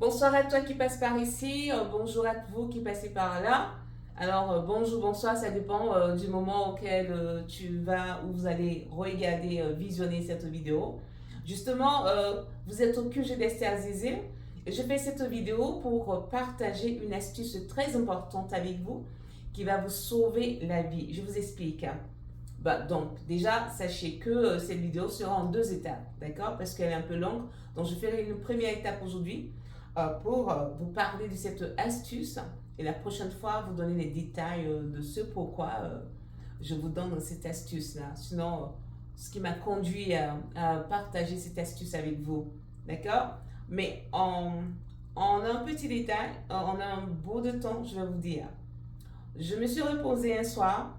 Bonsoir à toi qui passe par ici, bonjour à vous qui passez par là. Alors bonjour, bonsoir, ça dépend du moment auquel tu vas ou vous allez regarder, visionner cette vidéo. Justement, vous êtes au QG d'Esther Zizé. Je fais cette vidéo pour partager une astuce très importante avec vous qui va vous sauver la vie. Je vous explique. Donc, déjà, sachez que cette vidéo sera en deux étapes, d'accord? Parce qu'elle est un peu longue. Donc, je ferai une première étape aujourd'hui pour vous parler de cette astuce et la prochaine fois vous donner les détails de ce pourquoi je vous donne cette astuce là. Sinon, ce qui m'a conduit à partager cette astuce avec vous, d'accord? Mais en un petit détail, en un bout de temps, je vais vous dire. Je me suis reposée un soir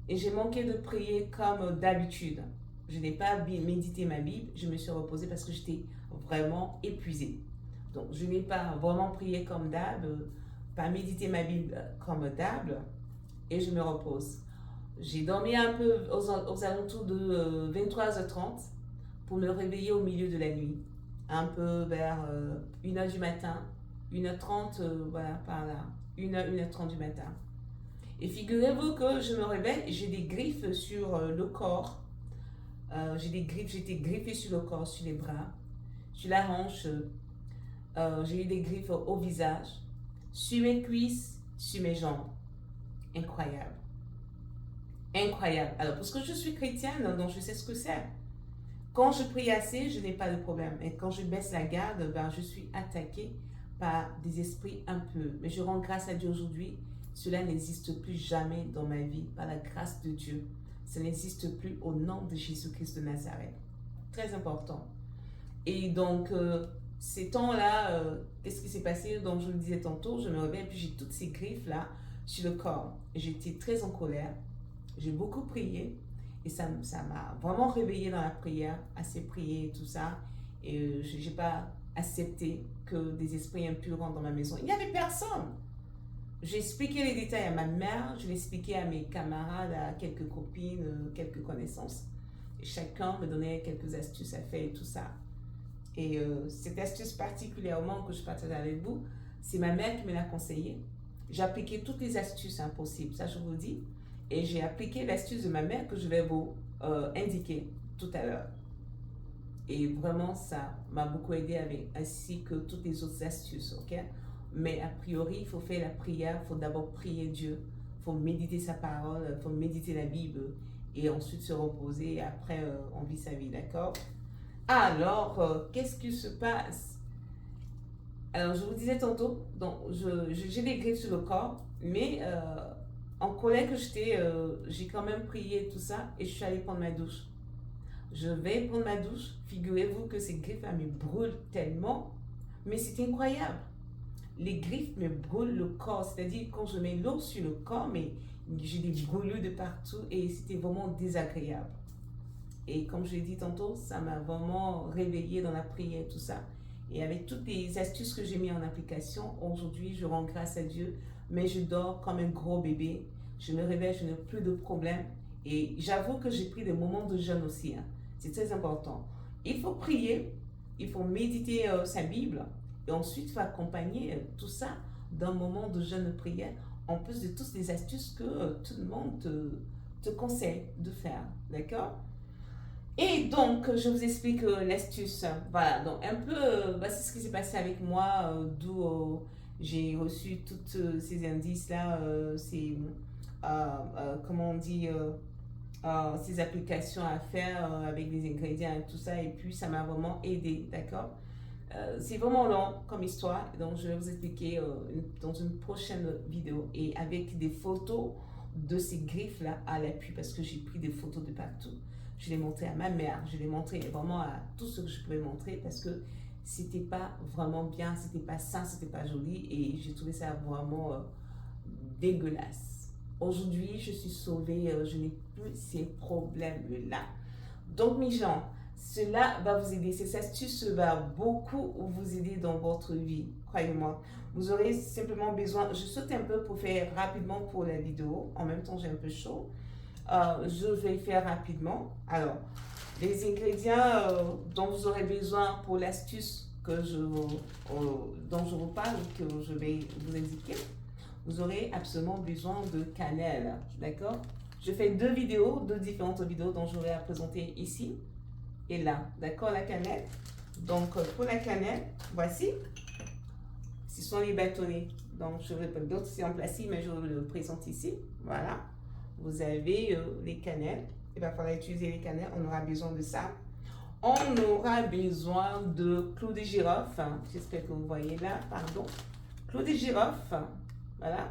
et j'ai manqué de prier comme d'habitude. Je n'ai pas médité ma Bible, je me suis reposée parce que j'étais vraiment épuisée. Donc, je n'ai pas vraiment prié comme d'hab, pas médité ma Bible comme d'hab, et je me repose. J'ai dormi un peu aux alentours de 23h30 pour me réveiller au milieu de la nuit, un peu vers 1h du matin, 1h30, voilà, par là, 1h, 1h30 du matin. Et figurez-vous que je me réveille, j'ai des griffes sur le corps, j'ai été griffée sur le corps, sur les bras, sur la hanche, j'ai eu des griffes au visage, sur mes cuisses, sur mes jambes. Incroyable. Incroyable. Alors, parce que je suis chrétienne, donc je sais ce que c'est. Quand je prie assez, je n'ai pas de problème. Et quand je baisse la garde, ben, je suis attaquée par des esprits un peu. Mais je rends grâce à Dieu aujourd'hui. Cela n'existe plus jamais dans ma vie, par la grâce de Dieu. Ça n'existe plus au nom de Jésus-Christ de Nazareth. Très important. Et donc, ces temps-là, qu'est-ce qui s'est passé? Donc, je le disais tantôt, je me réveille et puis j'ai toutes ces griffes-là sur le corps. J'étais très en colère. J'ai beaucoup prié et ça m'a vraiment réveillée dans la prière, assez prié et tout ça. Et je n'ai pas accepté que des esprits impurs rentrent dans ma maison. Il n'y avait personne. J'ai expliqué les détails à ma mère, je l'ai expliqué à mes camarades, à quelques copines, quelques connaissances. Et chacun me donnait quelques astuces à faire et tout ça. Et cette astuce particulièrement que je partage avec vous, c'est ma mère qui me l'a conseillé. J'ai appliqué toutes les astuces impossibles, ça je vous le dis. Et j'ai appliqué l'astuce de ma mère que je vais vous indiquer tout à l'heure. Et vraiment, ça m'a beaucoup aidé avec, ainsi que toutes les autres astuces, ok? Mais a priori, il faut faire la prière, il faut d'abord prier Dieu, il faut méditer sa parole, il faut méditer la Bible et ensuite se reposer et après on vit sa vie, d'accord? Alors, qu'est-ce qui se passe? Alors, je vous disais tantôt, donc j'ai des griffes sur le corps, mais en colère que j'étais, j'ai quand même prié tout ça et je suis allée prendre ma douche. Je vais prendre ma douche, figurez-vous que ces griffes me brûlent tellement, mais c'est incroyable. Les griffes me brûlent le corps, c'est-à-dire quand je mets l'eau sur le corps, mais j'ai des brûlures de partout et c'était vraiment désagréable. Et comme je l'ai dit tantôt, ça m'a vraiment réveillée dans la prière et tout ça. Et avec toutes les astuces que j'ai mis en application, aujourd'hui, je rends grâce à Dieu, mais je dors comme un gros bébé. Je me réveille, je n'ai plus de problème. Et j'avoue que j'ai pris des moments de jeûne aussi. Hein. C'est très important. Il faut prier, il faut méditer sa Bible, et ensuite, il faut accompagner tout ça d'un moment de jeûne de prière, en plus de toutes les astuces que tout le monde te conseille de faire. D'accord? Et donc, je vous explique l'astuce. Voilà, donc un peu, c'est ce qui s'est passé avec moi, d'où j'ai reçu tous ces indices-là, comment on dit, ces applications à faire avec des ingrédients et tout ça. Et puis, ça m'a vraiment aidé, d'accord? C'est vraiment long comme histoire, donc je vais vous expliquer dans une prochaine vidéo et avec des photos de ces griffes-là à l'appui parce que j'ai pris des photos de partout. Je l'ai montré à ma mère, je l'ai montré vraiment à tout ce que je pouvais montrer parce que c'était pas vraiment bien, c'était pas sain, c'était pas joli et j'ai trouvé ça vraiment dégueulasse. Aujourd'hui, je suis sauvée, je n'ai plus ces problèmes-là. Donc, mes gens, cela va vous aider. Cette astuce va beaucoup vous aider dans votre vie, croyez-moi. Vous aurez simplement besoin, je saute un peu pour faire rapidement pour la vidéo. En même temps, j'ai un peu chaud. Je vais faire rapidement. Alors, les ingrédients dont vous aurez besoin pour l'astuce dont je vous parle, que je vais vous indiquer, vous aurez absolument besoin de cannelle, d'accord? Je fais deux différentes vidéos dont je vais la présenter ici et là, d'accord, la cannelle. Donc, pour la cannelle, voici, ce sont les bâtonnets. Donc, je vais pas d'autres, c'est en plastique, mais je vous le présente ici. Voilà, vous avez les cannelles. Il va falloir utiliser les cannelles, on aura besoin de ça. On aura besoin de clous de girofle. J'espère que vous voyez là, pardon. Clous de girofle, voilà.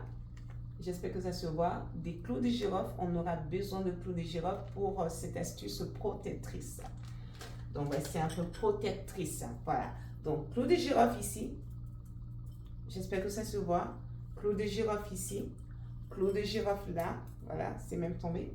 J'espère que ça se voit. Des clous de girofle, on aura besoin de clous de girofle pour cette astuce protectrice. Donc, voici un peu protectrice, voilà. Donc, clous de girofle ici. J'espère que ça se voit. Clous de girofle ici. Clous de girofle là. Voilà, c'est même tombé.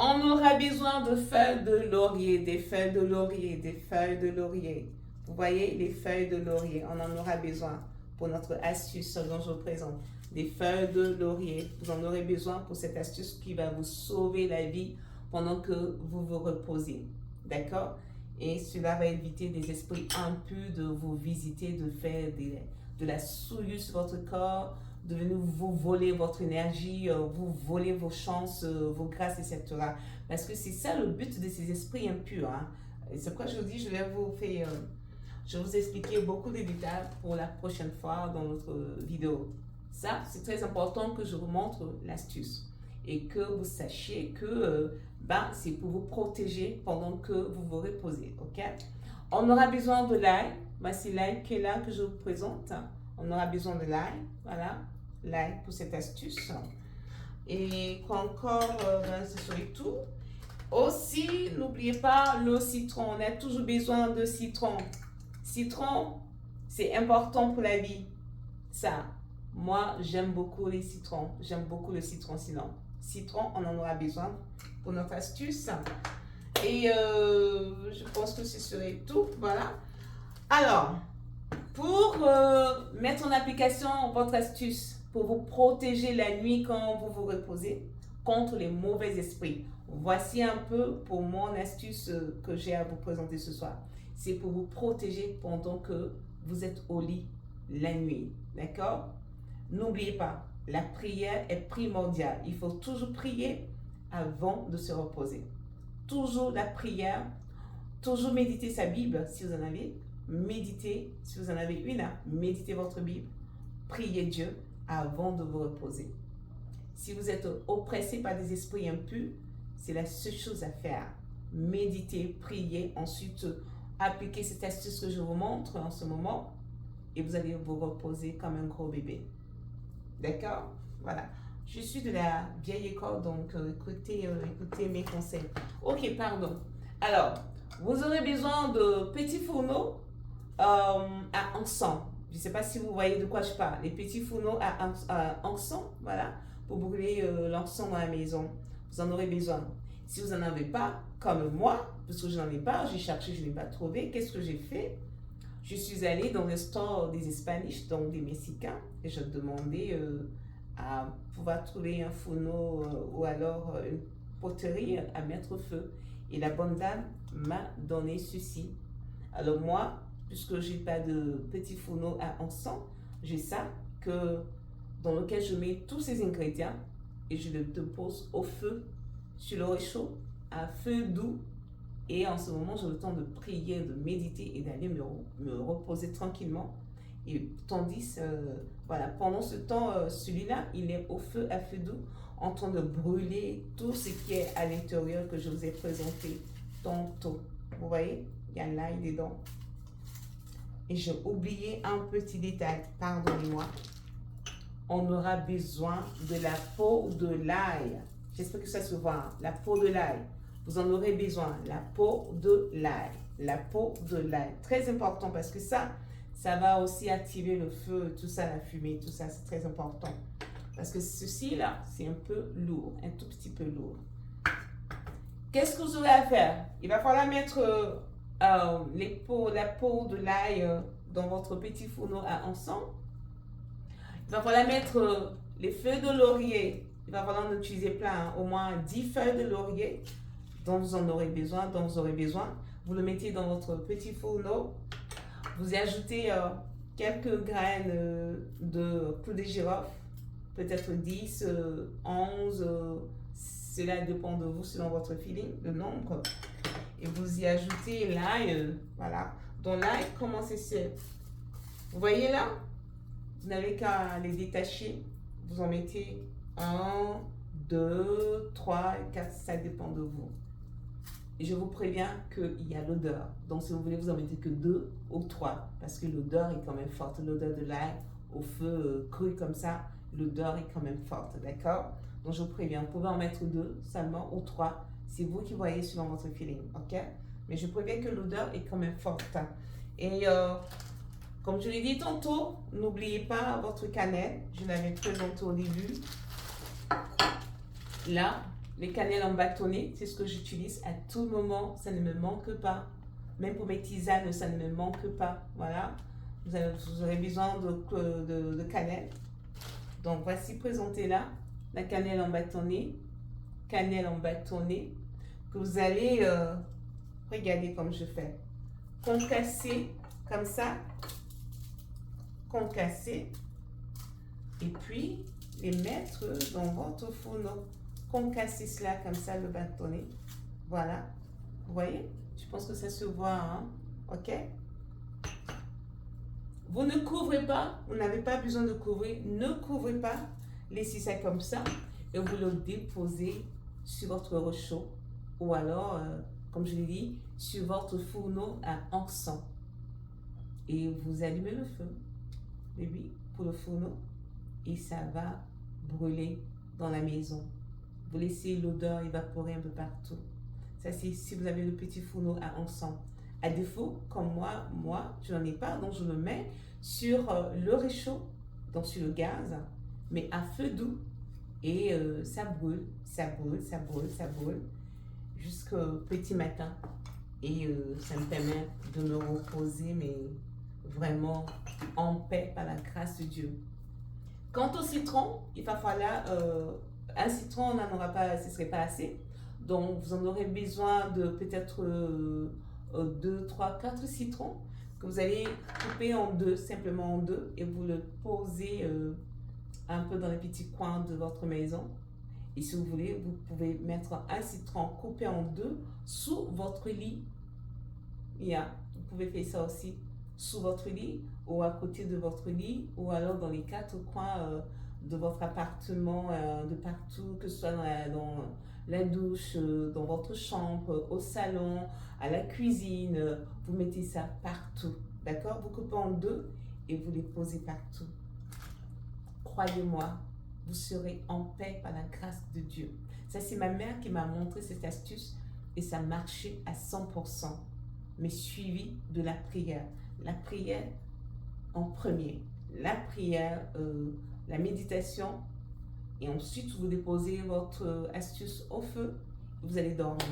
On aura besoin de feuilles de laurier, des feuilles de laurier, des feuilles de laurier. Vous voyez, les feuilles de laurier, on en aura besoin pour notre astuce dont je vous présente. Des feuilles de laurier, vous en aurez besoin pour cette astuce qui va vous sauver la vie pendant que vous vous reposez. D'accord? Et cela va éviter des esprits impurs de vous visiter, de faire de la souillure sur votre corps, de venir vous voler votre énergie, vous voler vos chances, vos grâces, etc. Parce que c'est ça le but de ces esprits impurs. Hein. Et c'est pourquoi je vous dis, je vais vous expliquer beaucoup de détails pour la prochaine fois dans notre vidéo. Ça, c'est très important que je vous montre l'astuce et que vous sachiez que c'est pour vous protéger pendant que vous vous reposez. Ok? On aura besoin de l'ail. Voici l'ail qui est là que je vous présente. On aura besoin de l'ail. Voilà, l'ail pour cette astuce. Et quoi encore, ce serait tout. Aussi, n'oubliez pas le citron. On a toujours besoin de citron. Citron, c'est important pour la vie. Ça, moi, j'aime beaucoup les citrons. J'aime beaucoup le citron sinon. Citron, on en aura besoin pour notre astuce. Et je pense que ce serait tout. Voilà. Alors, pour mettre en application votre astuce, pour vous protéger la nuit quand vous vous reposez contre les mauvais esprits, voici un peu pour mon astuce que j'ai à vous présenter ce soir. C'est pour vous protéger pendant que vous êtes au lit la nuit. D'accord? N'oubliez pas, la prière est primordiale. Il faut toujours prier avant de se reposer. Toujours la prière, toujours méditer sa Bible si vous en avez. Méditez, si vous en avez une, méditez votre Bible. Priez Dieu avant de vous reposer. Si vous êtes oppressé par des esprits impurs, c'est la seule chose à faire. Méditez, priez, ensuite appliquez cette astuce que je vous montre en ce moment et vous allez vous reposer comme un gros bébé. D'accord? Voilà. Je suis de la vieille école, donc écoutez mes conseils. Ok, pardon. Alors, vous aurez besoin de petits fourneaux à encens. Je ne sais pas si vous voyez de quoi je parle. Les petits fourneaux à encens, voilà, pour brûler l'encens dans la maison. Vous en aurez besoin. Si vous n'en avez pas, comme moi, parce que je n'en ai pas, j'ai cherché, je n'ai pas trouvé, qu'est-ce que j'ai fait? Je suis allée dans le store des Hispaniques, donc des Mexicains, et je demandais à pouvoir trouver un fourneau ou alors une poterie à mettre au feu. Et la bonne dame m'a donné ceci. Alors moi, puisque je n'ai pas de petit fourneau à encens, j'ai ça dans lequel je mets tous ces ingrédients et je le dépose au feu, sur le réchaud, à feu doux. Et en ce moment, j'ai le temps de prier, de méditer et d'aller me reposer tranquillement. Et tandis, voilà, pendant ce temps, celui-là, il est au feu, à feu doux, en train de brûler tout ce qui est à l'intérieur que je vous ai présenté tantôt. Vous voyez, il y a l'ail dedans. Et j'ai oublié un petit détail, pardonnez-moi. On aura besoin de la peau de l'ail. J'espère que ça se voit, la peau de l'ail. Vous en aurez besoin, la peau de l'ail. La peau de l'ail. Très important parce que ça va aussi activer le feu, tout ça, la fumée, tout ça, c'est très important. Parce que ceci-là, c'est un peu lourd, un tout petit peu lourd. Qu'est-ce que vous aurez à faire? Il va falloir mettre la peau de l'ail dans votre petit fourneau à encens. Il va falloir mettre les feuilles de laurier. Il va falloir en utiliser plein, au moins 10 feuilles de laurier dont vous en aurez besoin, Vous le mettez dans votre petit fourneau. Vous y ajoutez quelques graines de clou de girofle, peut-être 10, 11, cela dépend de vous selon votre feeling, le nombre. Et vous y ajoutez l'ail, voilà. Donc l'ail, comment c'est? Vous voyez là? Vous n'avez qu'à les détacher. Vous en mettez 1, 2, 3, 4, ça dépend de vous. Et je vous préviens qu'il y a l'odeur. Donc si vous voulez, vous en mettez que 2 ou 3 parce que l'odeur est quand même forte. L'odeur de l'ail au feu cru comme ça, l'odeur est quand même forte, d'accord? Donc je vous préviens, vous pouvez en mettre 2 seulement ou 3. C'est vous qui voyez selon votre feeling, ok? Mais je préviens que l'odeur est quand même forte. Et comme je l'ai dit tantôt, n'oubliez pas votre cannelle. Je l'avais présenté au début. Là, les cannelles en bâtonnet, c'est ce que j'utilise à tout moment. Ça ne me manque pas. Même pour mes tisanes, ça ne me manque pas. Voilà. Vous aurez besoin de cannelle. Donc, voici présenté là. La cannelle en bâtonnet. Cannelle en bâtonnet. Que vous allez regarder comme je fais. Concasser comme ça. Concasser. Et puis, les mettre dans votre fourneau. Concasser cela comme ça, le bâtonnet. Voilà. Vous voyez? Je pense que ça se voit, hein? OK? Vous ne couvrez pas. Vous n'avez pas besoin de couvrir. Ne couvrez pas. Laissez ça comme ça. Et vous le déposez sur votre réchaud. Ou alors, comme je l'ai dit, sur votre fourneau à encens. Et vous allumez le feu. Et oui, pour le fourneau. Et ça va brûler dans la maison. Vous laissez l'odeur évaporer un peu partout. Ça, c'est si vous avez le petit fourneau à encens. À défaut, comme moi, je n'en ai pas, donc je le mets sur le réchaud, donc sur le gaz, mais à feu doux. Et ça brûle, ça brûle, ça brûle, ça brûle, jusqu'au petit matin. Et ça me permet de me reposer, mais vraiment en paix par la grâce de Dieu. Quant au citron, il va falloir un citron, on n'en aura pas, ce ne serait pas assez. Donc, vous en aurez besoin de peut-être 2, 3, 4 citrons que vous allez couper en deux, simplement en deux, et vous le posez un peu dans les petits coins de votre maison. Et si vous voulez, vous pouvez mettre un citron coupé en deux sous votre lit. Vous pouvez faire ça aussi sous votre lit ou à côté de votre lit ou alors dans les 4 coins de votre appartement, de partout, que ce soit dans la douche, dans votre chambre, au salon, à la cuisine. Vous mettez ça partout, d'accord? Vous coupez en deux et vous les posez partout. Croyez-moi, vous serez en paix par la grâce de Dieu. Ça, c'est ma mère qui m'a montré cette astuce et ça marchait à 100%, mais suivi de la prière. La prière en premier, la prière, la méditation, et ensuite vous déposez votre astuce au feu, vous allez dormir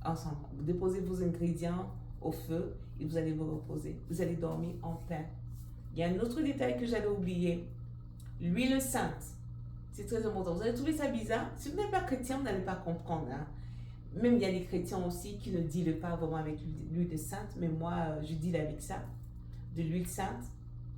ensemble. Vous déposez vos ingrédients au feu et vous allez vous reposer. Vous allez dormir en paix. Il y a un autre détail que j'avais oublié, l'huile sainte. C'est très important. Vous allez trouver ça bizarre. Si vous n'êtes pas chrétien, vous n'allez pas comprendre. Hein. Même il y a des chrétiens aussi qui ne dealent pas vraiment avec l'huile sainte, mais moi, je deal avec ça, de l'huile sainte.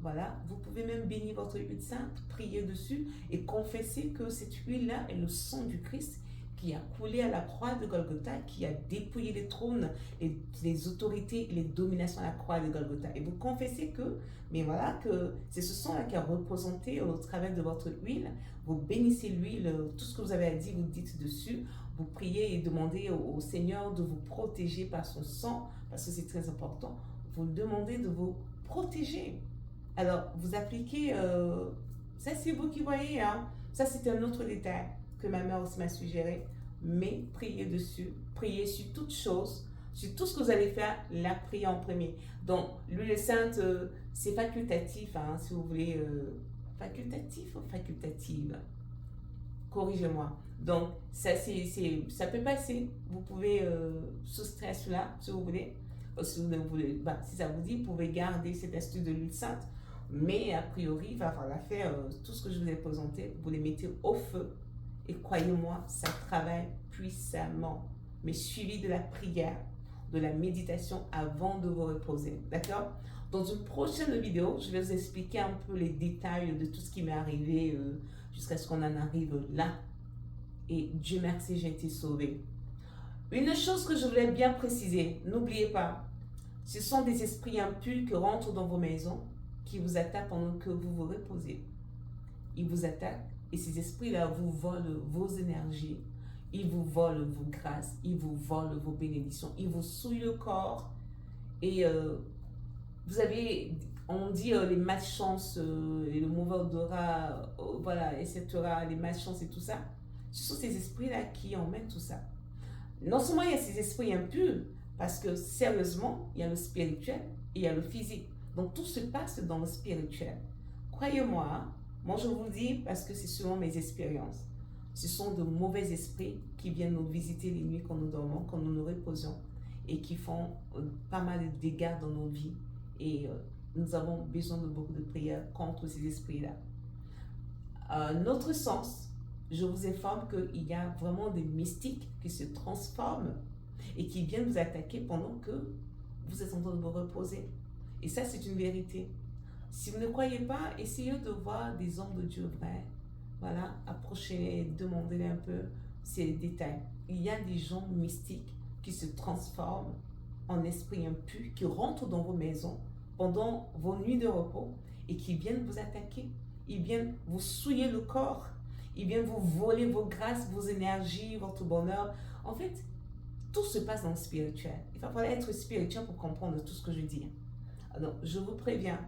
Voilà, vous pouvez même bénir votre huile sainte, prier dessus et confesser que cette huile-là est le sang du Christ qui a coulé à la croix de Golgotha, qui a dépouillé les trônes, les autorités, les dominations à la croix de Golgotha. Et vous confessez que, mais voilà, que c'est ce sang-là qui a représenté au travers de votre huile. Vous bénissez l'huile, tout ce que vous avez à dire, vous dites dessus. Vous priez et demandez au Seigneur de vous protéger par son sang, parce que c'est très important. Vous demandez de vous protéger. Alors, vous appliquez, ça c'est vous qui voyez, hein. Ça c'est un autre détail que ma mère aussi m'a suggéré, mais priez dessus, priez sur toutes choses, sur tout ce que vous allez faire, la prière en premier. Donc, l'huile sainte, c'est facultatif, hein, si vous voulez, facultatif ou facultative, corrigez-moi. Donc, ça peut passer, vous pouvez soustraire cela, si vous voulez. Si vous ne voulez, si ça vous dit, vous pouvez garder cette astuce de l'huile sainte. Mais a priori, il va falloir faire tout ce que je vous ai présenté. Vous les mettez au feu. Et croyez-moi, ça travaille puissamment. Mais suivi de la prière. de la méditation avant de vous reposer. D'accord? Dans une prochaine vidéo, je vais vous expliquer un peu les détails de tout ce qui m'est arrivé jusqu'à ce qu'on en arrive là. Et Dieu merci, j'ai été sauvée. Une chose que je voulais bien préciser, n'oubliez pas, ce sont des esprits impurs qui rentrent dans vos maisons, qui vous attaquent pendant que vous vous reposez. Ils vous attaquent et ces esprits-là vous volent vos énergies, ils vous volent vos grâces, ils vous volent vos bénédictions, ils vous souillent le corps. Et vous avez, on dit les malchances et le mauvais odorat, voilà, etc., les malchances et tout ça. Ce sont ces esprits-là qui emmènent tout ça. Non seulement il y a ces esprits impurs, parce que sérieusement, il y a le spirituel et il y a le physique. Donc tout se passe dans le spirituel. Croyez-moi, moi je vous le dis parce que c'est selon mes expériences. Ce sont de mauvais esprits qui viennent nous visiter les nuits quand nous dormons, quand nous nous reposons et qui font pas mal de dégâts dans nos vies. Et nous avons besoin de beaucoup de prières contre ces esprits-là. Notre sens, je vous informe qu'il y a vraiment des mystiques qui se transforment et qui viennent vous attaquer pendant que vous êtes en train de vous reposer. Et ça, c'est une vérité. Si vous ne croyez pas, essayez de voir des hommes de Dieu vrais. Voilà, approchez-les, demandez-les un peu ces détails. Il y a des gens mystiques qui se transforment en esprits impurs, qui rentrent dans vos maisons pendant vos nuits de repos et qui viennent vous attaquer. Ils viennent vous souiller le corps. Ils viennent vous voler vos grâces, vos énergies, votre bonheur. En fait, tout se passe dans le spirituel. Il va falloir être spirituel pour comprendre tout ce que je dis. Alors, je vous préviens,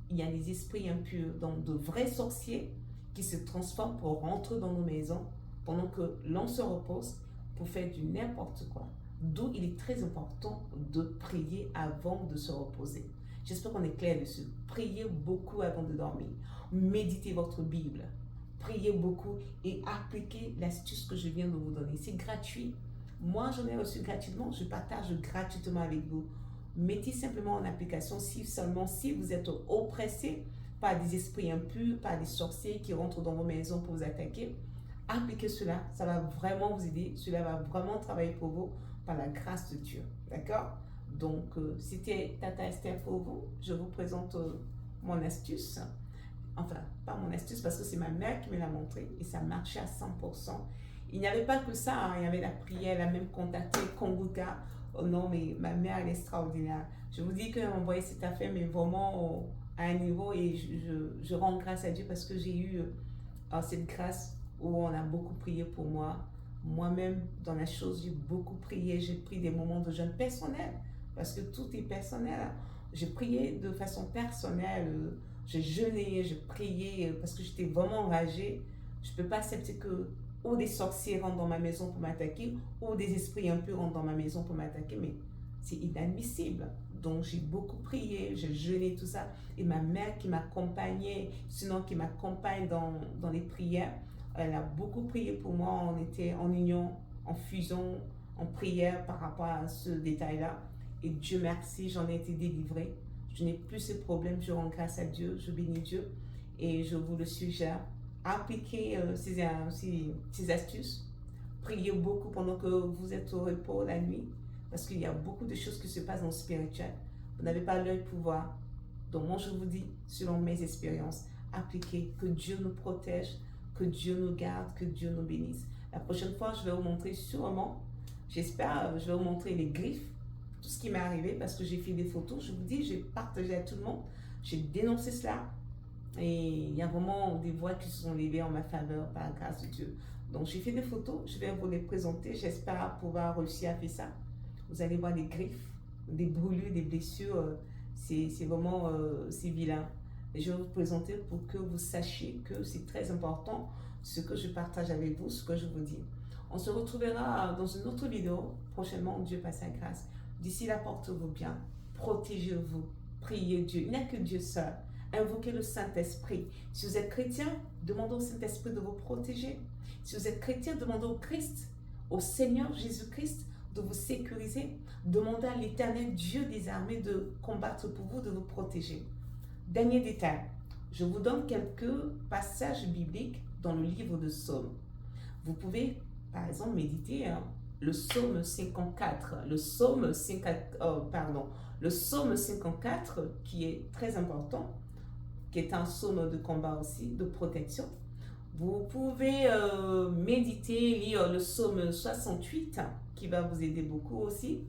il y a des esprits impurs, donc de vrais sorciers qui se transforment pour rentrer dans nos maisons pendant que l'on se repose pour faire du n'importe quoi. D'où il est très important de prier avant de se reposer. J'espère qu'on est clair dessus. Priez beaucoup avant de dormir. Méditez votre Bible. Priez beaucoup et appliquez l'astuce que je viens de vous donner. C'est gratuit. Moi, j'en ai reçu gratuitement. Je partage gratuitement avec vous. Mettez simplement en application seulement si vous êtes oppressé par des esprits impurs, par des sorciers qui rentrent dans vos maisons pour vous attaquer. Appliquez cela. Ça va vraiment vous aider. Cela va vraiment travailler pour vous par la grâce de Dieu. D'accord? Donc, c'était Tata Esther pour vous. Je vous présente mon astuce. Enfin, pas mon astuce parce que c'est ma mère qui me l'a montré et ça marchait à 100%. Il n'y avait pas que ça, hein. Il y avait la prière, elle a même contacté Konguka. Oh non, mais ma mère, elle est extraordinaire. Je vous dis qu'elle m'a envoyé cette affaire, mais vraiment à un niveau et je rends grâce à Dieu parce que j'ai eu cette grâce où on a beaucoup prié pour moi. Moi-même, dans la chose, j'ai beaucoup prié. J'ai pris des moments de jeûne personnel parce que tout est personnel. J'ai prié de façon personnelle. J'ai jeûné, j'ai prié parce que j'étais vraiment enragée. Je ne peux pas accepter que ou des sorciers rentrent dans ma maison pour m'attaquer ou des esprits impurs rentrent dans ma maison pour m'attaquer. Mais c'est inadmissible. Donc j'ai beaucoup prié, j'ai jeûné, tout ça. Et ma mère qui m'accompagnait, sinon qui m'accompagne dans les prières, elle a beaucoup prié pour moi. On était en union, en fusion, en prière par rapport à ce détail-là. Et Dieu merci, j'en ai été délivrée. Je n'ai plus ce problème, je rends grâce à Dieu, je bénis Dieu et je vous le suggère. Appliquez ces astuces. Priez beaucoup pendant que vous êtes au repos la nuit parce qu'il y a beaucoup de choses qui se passent dans le spirituel. Vous n'avez pas l'œil pour voir. Donc moi je vous dis, selon mes expériences, appliquez, que Dieu nous protège, que Dieu nous garde, que Dieu nous bénisse. La prochaine fois, je vais vous montrer sûrement, j'espère, je vais vous montrer les griffes, tout ce qui m'est arrivé parce que j'ai fait des photos. Je vous dis, j'ai partagé à tout le monde, j'ai dénoncé cela et il y a vraiment des voix qui se sont levées en ma faveur par la grâce de Dieu. Donc j'ai fait des photos, je vais vous les présenter, j'espère pouvoir réussir à faire ça. Vous allez voir des griffes, des brûlures, des blessures, c'est vraiment c'est vilain. Et je vais vous présenter pour que vous sachiez que c'est très important ce que je partage avec vous, ce que je vous dis. On se retrouvera dans une autre vidéo prochainement. Dieu passe sa grâce. D'ici là, portez-vous bien, protégez-vous, priez Dieu. Il n'y a que Dieu seul. Invoquez le Saint-Esprit. Si vous êtes chrétien, demandez au Saint-Esprit de vous protéger. Si vous êtes chrétien, demandez au Christ, au Seigneur Jésus-Christ, de vous sécuriser. Demandez à l'Éternel Dieu des armées de combattre pour vous, de vous protéger. Dernier détail, je vous donne quelques passages bibliques dans le livre de Psaumes. Vous pouvez, par exemple, méditer le psaume 54. Le psaume 54, le psaume 54 qui est très important, qui est un psaume de combat aussi, de protection. Vous pouvez méditer, lire le psaume 68 qui va vous aider beaucoup aussi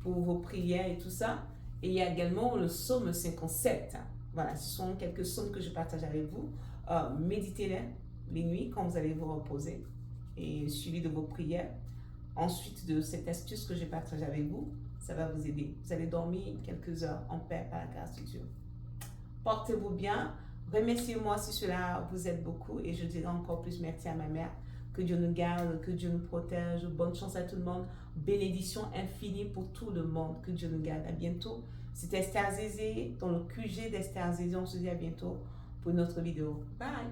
pour vos prières et tout ça. Et il y a également le psaume 57. Voilà, ce sont quelques psaumes que je partage avec vous. Méditez-les les nuits quand vous allez vous reposer et suivi de vos prières. Ensuite de cette astuce que je partage avec vous, ça va vous aider. Vous allez dormir quelques heures en paix par la grâce de Dieu. Portez-vous bien. Remerciez-moi si cela vous aide beaucoup et je dirai encore plus merci à ma mère. Que Dieu nous garde, que Dieu nous protège. Bonne chance à tout le monde. Bénédiction infinie pour tout le monde. Que Dieu nous garde. À bientôt. C'était Esther Zézé dans le QG d'Esther Zézé. On se dit à bientôt pour une autre vidéo. Bye.